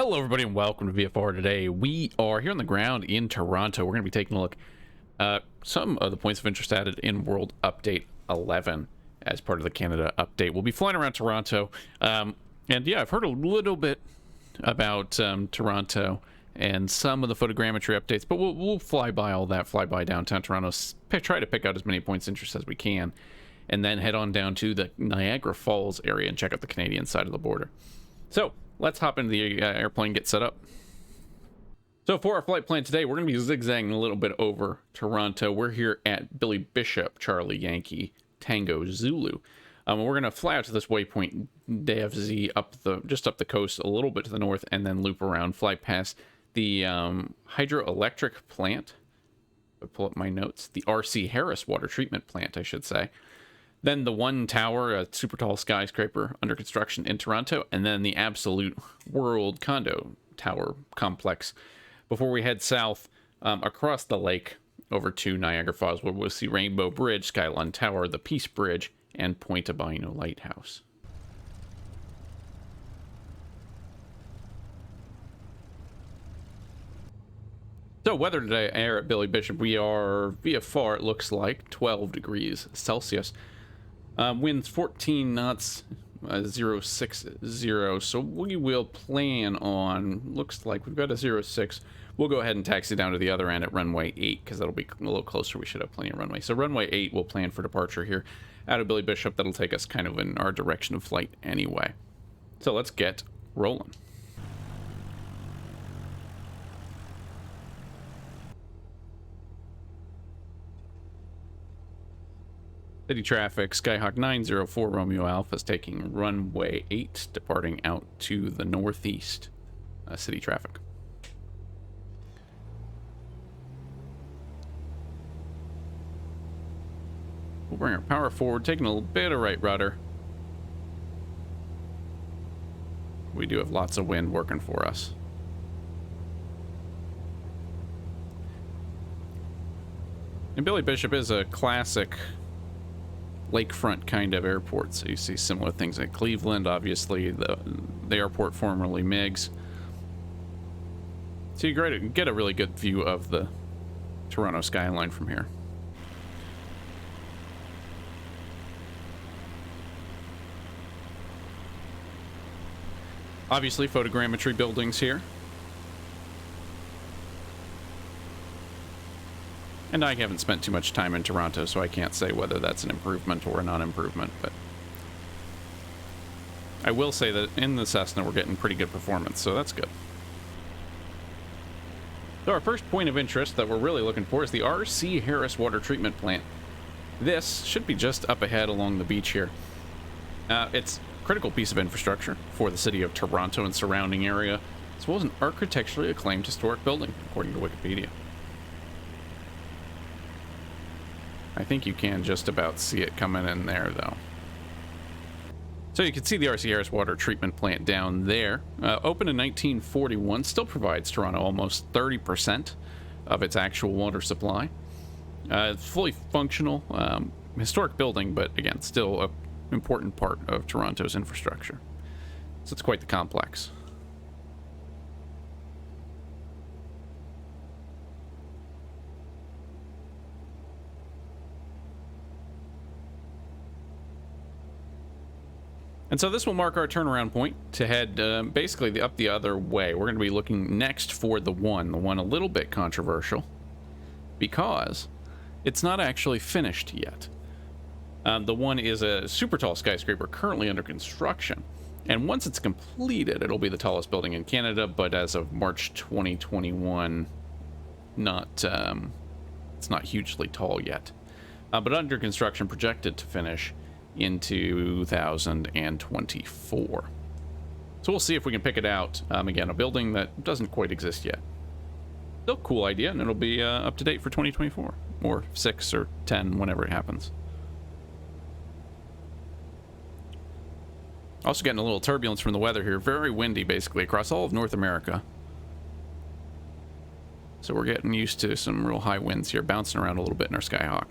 Hello everybody and welcome to VFR. Today we are here on the ground in Toronto. We're going to be taking a look at some of the points of interest added in World Update 11 as part of the Canada update. We'll be flying around Toronto, and yeah, I've heard a little bit about Toronto and some of the photogrammetry updates, but we'll fly by all that, fly by downtown Toronto, try to pick out as many points of interest as we can, and then head on down to the Niagara Falls area and check out the Canadian side of the border. So let's hop into the airplane, get set up. So for our flight plan today, we're going to be zigzagging a little bit over Toronto. We're here at Billy Bishop, Charlie Yankee, Tango Zulu. We're going to fly out to this waypoint DFZ just up the coast a little bit to the north, and then loop around, fly past the hydroelectric plant. I pull up my notes. The R.C. Harris water treatment plant, I should say. Then the one tower, a super tall skyscraper under construction in Toronto, and then the Absolute World condo tower complex before we head south across the lake over to Niagara Falls, where we'll see Rainbow Bridge, Skyline Tower, the Peace Bridge, and Point Abino Lighthouse. So weather today here at Billy Bishop, we are VFR, it looks like 12 degrees Celsius. Winds 14 knots, 060. So we will plan on, looks like we've got a 06. We'll go ahead and taxi down to the other end at runway 8 because that'll be a little closer. We should have plenty of runway. So runway 8 we'll plan for departure here out of Billy Bishop. That'll take us kind of in our direction of flight anyway. So let's get rolling. City traffic, Skyhawk 904 Romeo Alpha is taking runway 8, departing out to the northeast. City traffic. We'll bring our power forward, taking a little bit of right rudder. We do have lots of wind working for us. And Billy Bishop is a classic lakefront kind of airport, so you see similar things at Cleveland, obviously the airport formerly Meigs. So you get a really good view of the Toronto skyline from here. Obviously photogrammetry buildings here. And I haven't spent too much time in Toronto, so I can't say whether that's an improvement or a non-improvement, but I will say that in the Cessna we're getting pretty good performance, so that's good. So our first point of interest that we're really looking for is the R.C. Harris water treatment plant. This should be just up ahead along the beach here. It's a critical piece of infrastructure for the city of Toronto and surrounding area, as well as an architecturally acclaimed historic building, according to Wikipedia. I think you can just about see it coming in there, though. So you can see the R.C. Harris water treatment plant down there. Opened in 1941, still provides Toronto almost 30% of its actual water supply. It's fully functional, historic building, but again, still an important part of Toronto's infrastructure. So it's quite the complex. And so this will mark our turnaround point to head basically up the other way. We're going to be looking next for the one a little bit controversial because it's not actually finished yet. The one is a super tall skyscraper currently under construction. And once it's completed, it'll be the tallest building in Canada, but as of March 2021, it's not hugely tall yet. But under construction, projected to finish in 2024. So we'll see if we can pick it out. Again, a building that doesn't quite exist yet. Still cool idea, and it'll be up to date for 2024 or 6 or 10, whenever it happens. Also getting a little turbulence from the weather here. Very windy, basically, across all of North America. So we're getting used to some real high winds here, bouncing around a little bit in our Skyhawk.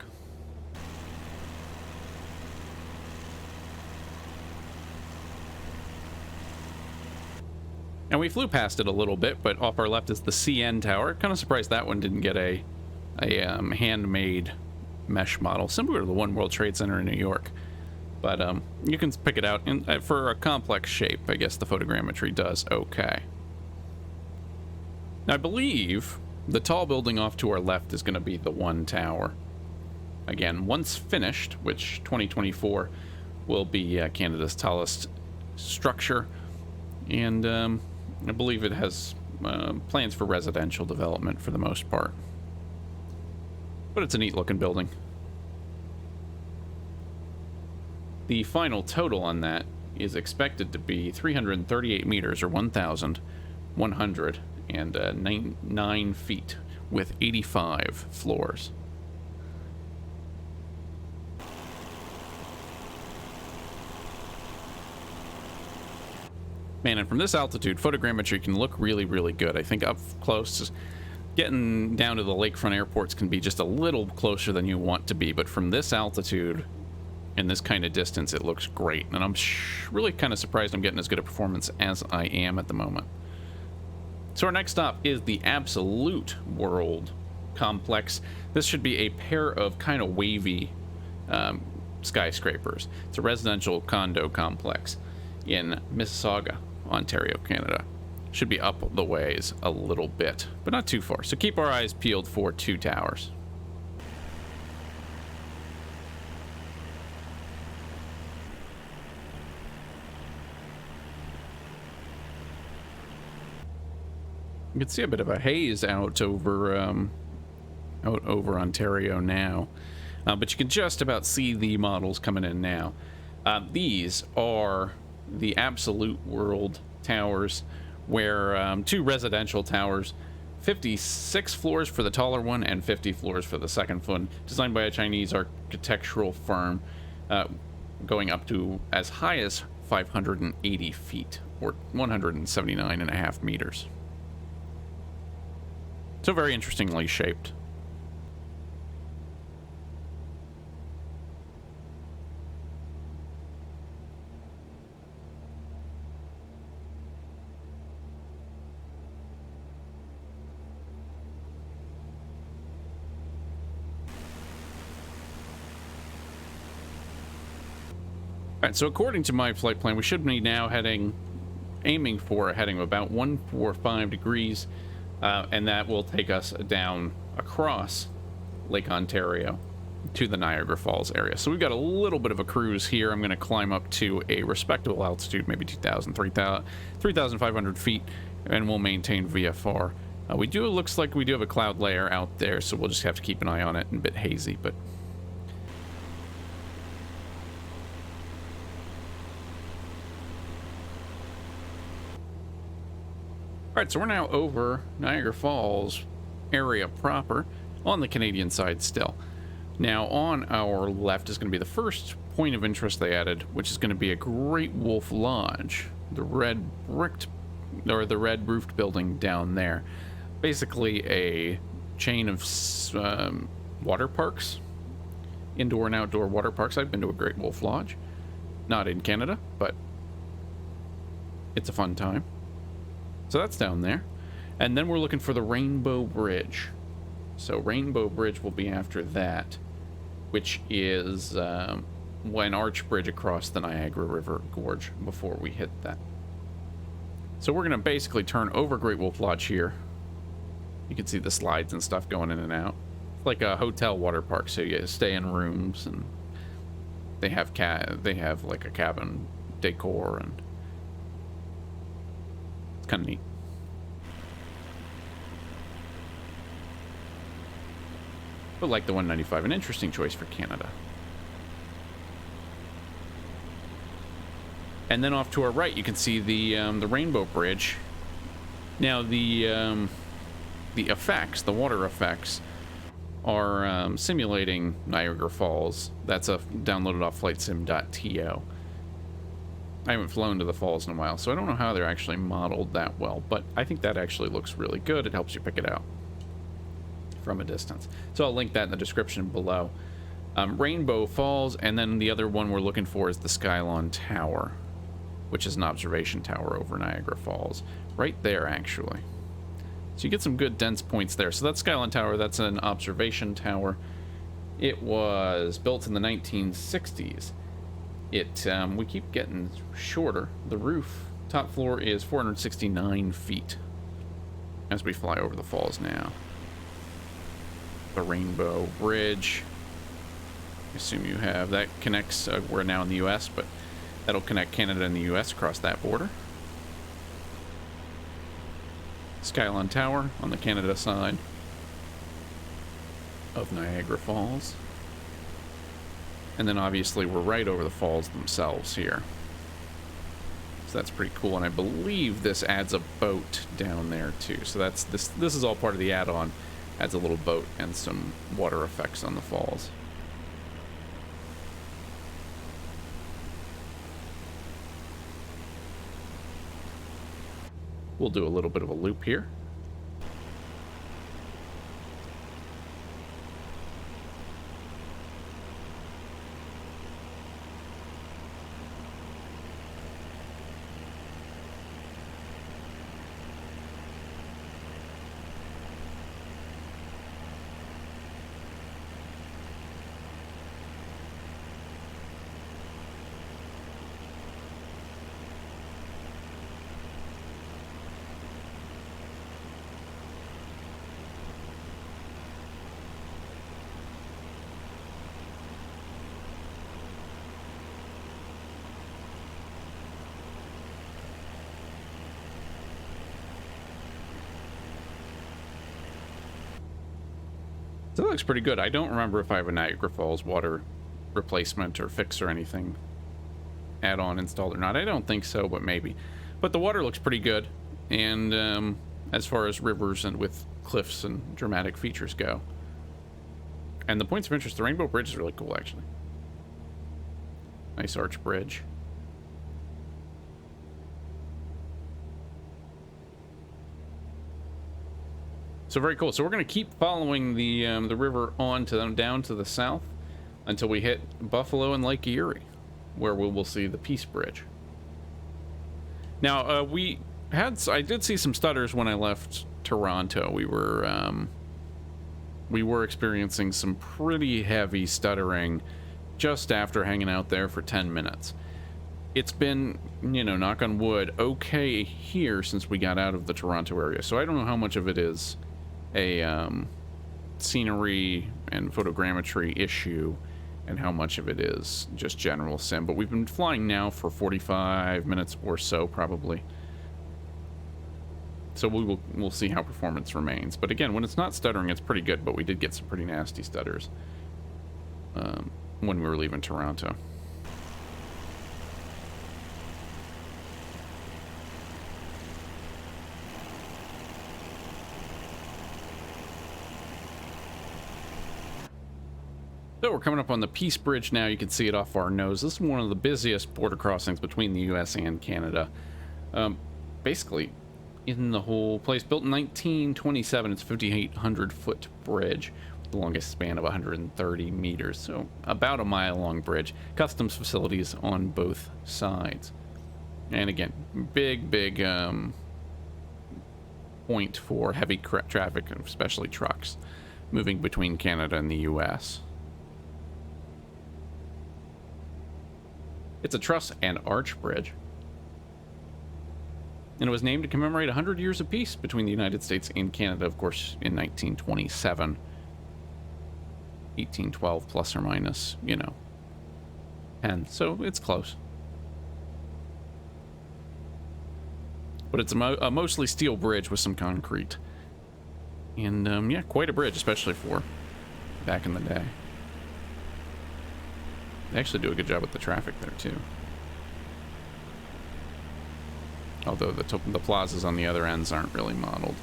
And we flew past it a little bit, but off our left is the CN Tower. Kind of surprised that one didn't get a handmade mesh model, similar to the One World Trade Center in New York. But you can pick it out for a complex shape. I guess the photogrammetry does okay. Now, I believe the tall building off to our left is going to be the one tower. Again, once finished, which 2024 will be Canada's tallest structure, and I believe it has plans for residential development for the most part. But it's a neat looking building. The final total on that is expected to be 338 meters, or 1,109 feet, with 85 floors. Man, and from this altitude, photogrammetry can look really, really good. I think up close, getting down to the lakefront airports can be just a little closer than you want to be, but from this altitude and this kind of distance, it looks great. And I'm really kind of surprised I'm getting as good a performance as I am at the moment. So our next stop is the Absolute World complex. This should be a pair of kind of wavy skyscrapers. It's a residential condo complex in Mississauga, Ontario, Canada. Should be up the ways a little bit, but not too far. So keep our eyes peeled for two towers. You can see a bit of a haze out over Ontario now, but you can just about see the models coming in now. These are the Absolute World towers, where two residential towers, 56 floors for the taller one and 50 floors for the second one, designed by a Chinese architectural firm, going up to as high as 580 feet, or 179.5 meters. So very interestingly shaped. Alright, so according to my flight plan, we should be now aiming for a heading of about 145 degrees, and that will take us down across Lake Ontario to the Niagara Falls area. So we've got a little bit of a cruise here. I'm going to climb up to a respectable altitude, maybe 3,500 feet, and we'll maintain VFR. Looks like we do have a cloud layer out there, so we'll just have to keep an eye on it. And a bit hazy, but alright, so we're now over Niagara Falls area proper, on the Canadian side still. Now, on our left is going to be the first point of interest they added, which is going to be a Great Wolf Lodge, the red roofed building down there. Basically a chain of water parks, indoor and outdoor water parks. I've been to a Great Wolf Lodge, not in Canada, but it's a fun time. So that's down there. And then we're looking for the Rainbow Bridge. So Rainbow Bridge will be after that, which is an arch bridge across the Niagara River Gorge before we hit that. So we're going to basically turn over Great Wolf Lodge here. You can see the slides and stuff going in and out. It's like a hotel water park, so you stay in rooms, and they have like a cabin decor, and it's kind of neat. But like the 195, an interesting choice for Canada. And then off to our right, you can see the Rainbow Bridge. Now the effects, the water effects, are simulating Niagara Falls. That's downloaded off flightsim.to. I haven't flown to the falls in a while, so I don't know how they're actually modeled that well, but I think that actually looks really good. It helps you pick it out from a distance. So I'll link that in the description below. Rainbow Falls, and then the other one we're looking for is the Skylon Tower, which is an observation tower over Niagara Falls. Right there, actually. So you get some good dense points there. So that Skyline Tower, that's an observation tower. It was built in the 1960s. We keep getting shorter. The roof, top floor, is 469 feet as we fly over the falls now. The Rainbow Bridge. I assume you have that connects. We're now in the U.S., but that'll connect Canada and the U.S. across that border. Skyline Tower on the Canada side of Niagara Falls. And then obviously we're right over the falls themselves here. So that's pretty cool, and I believe this adds a boat down there too. So that's this is all part of the add-on. Adds a little boat and some water effects on the falls. We'll do a little bit of a loop here. So that looks pretty good. I don't remember if I have a Niagara Falls water replacement or fix or anything add-on installed or not. I don't think so, but maybe. But the water looks pretty good. And as far as rivers and with cliffs and dramatic features go. And the points of interest, the Rainbow Bridge is really cool, actually. Nice arch bridge. So very cool. So we're going to keep following the river on to them down to the south until we hit Buffalo and Lake Erie, where we will see the Peace Bridge. Now I did see some stutters when I left Toronto. We were experiencing some pretty heavy stuttering just after hanging out there for 10 minutes. It's been, knock on wood, okay here since we got out of the Toronto area. So I don't know how much of it is a scenery and photogrammetry issue and how much of it is just general sim, but we've been flying now for 45 minutes or so probably, so we'll see how performance remains. But again, when it's not stuttering, it's pretty good, but we did get some pretty nasty stutters when we were leaving Toronto. So we're coming up on the Peace Bridge now. You can see it off our nose. This is one of the busiest border crossings between the U.S. and Canada. Basically, in the whole place. Built in 1927, it's a 5,800-foot bridge with the longest span of 130 meters. So about a mile-long bridge. Customs facilities on both sides. And again, big point for heavy traffic, especially trucks, moving between Canada and the U.S. It's a truss and arch bridge, and it was named to commemorate 100 years of peace between the United States and Canada, of course, in 1927. 1812 plus or minus, 10, so it's close. But it's a mostly steel bridge with some concrete. And, yeah, quite a bridge, especially for back in the day. They actually do a good job with the traffic there, too. Although the plazas on the other ends aren't really modeled.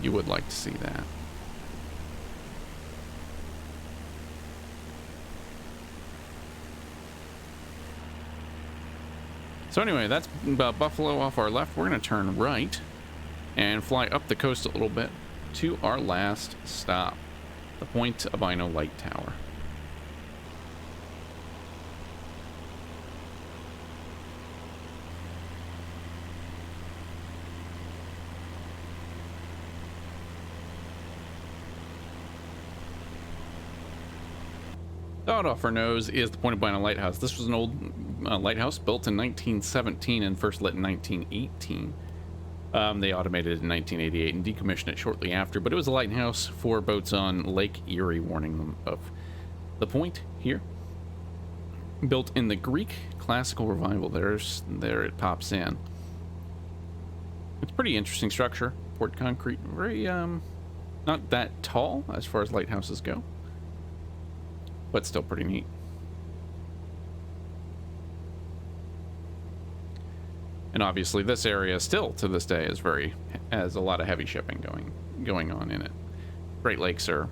You would like to see that. So anyway, that's Buffalo off our left. We're going to turn right and fly up the coast a little bit to our last stop, the Point Albino Light Tower. Out off our nose is the Point Buena Lighthouse. This was an old lighthouse built in 1917 and first lit in 1918. They automated it in 1988 and decommissioned it shortly after, but it was a lighthouse for boats on Lake Erie, warning them of the point here. Built in the Greek classical revival. There it pops in. It's a pretty interesting structure. Poured concrete, very not that tall as far as lighthouses go, but still pretty neat. And obviously this area still to this day has a lot of heavy shipping going on in it. Great Lakes are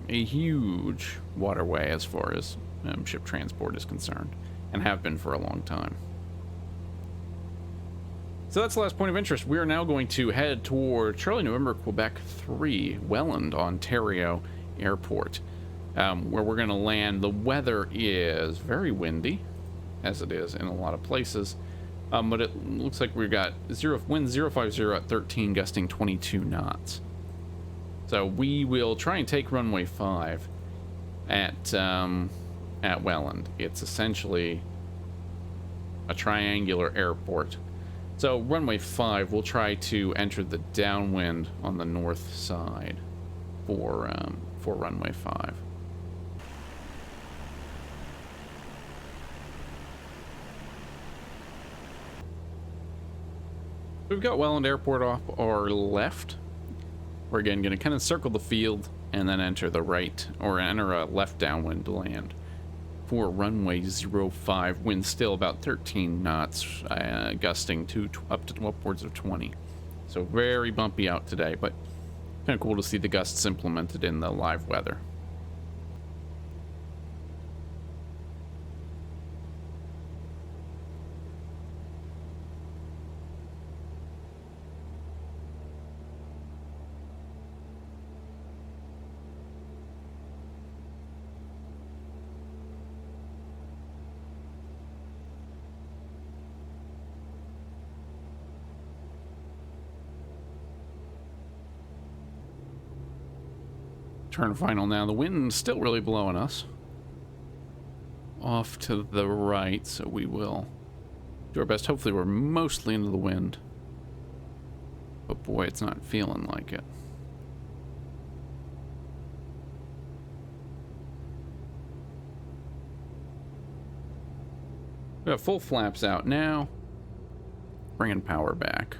a huge waterway as far as ship transport is concerned, and have been for a long time. So that's the last point of interest. We are now going to head toward Charlie November Quebec 3, Welland, Ontario Airport, where we're going to land. The weather is very windy, as it is in a lot of places, but it looks like we've got wind 050 at 13, gusting 22 knots. So we will try and take runway 5 at Welland. It's essentially a triangular airport. So runway 5, we'll try to enter the downwind on the north side for runway 5. We've got Welland Airport off our left. We're again going to kind of circle the field and then enter the right, or enter a left downwind to land for runway 05. Wind still about 13 knots, gusting to upwards of 20. So very bumpy out today, but kind of cool to see the gusts implemented in the live weather. Turn final now. The wind's still really blowing us off to the right, so we will do our best. Hopefully we're mostly into the wind, but boy, it's not feeling like it. We have full flaps out now, bringing power back.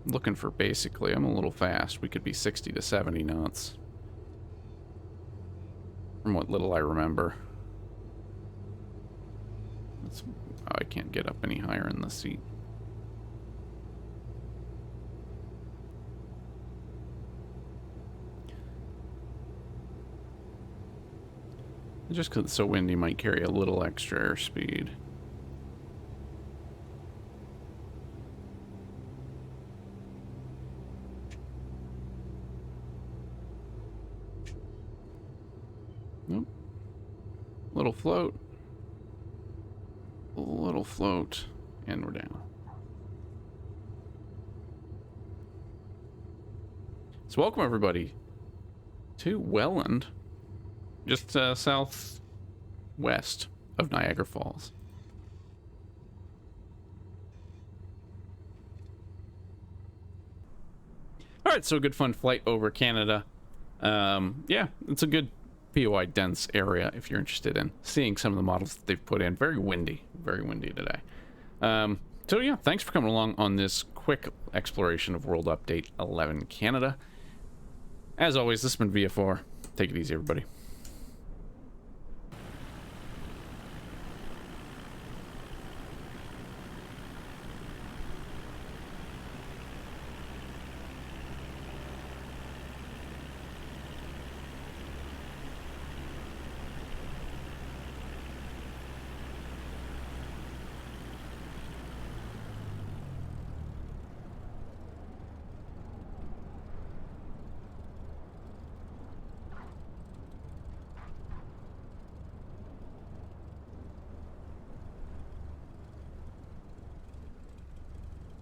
Looking for basically, I'm a little fast. We could be 60 to 70 knots. From what little I remember. I can't get up any higher in the seat. Just because it's so windy might carry a little extra airspeed. Nope. Little float. A little float. And we're down. So welcome everybody to Welland. Just southwest of Niagara Falls. Alright, so a good fun flight over Canada. Yeah, it's a good POI dense area if you're interested in seeing some of the models that they've put in. Very windy today. So yeah, thanks for coming along on this quick exploration of World Update 11 Canada. As always, this has been VFR. Take it easy, everybody.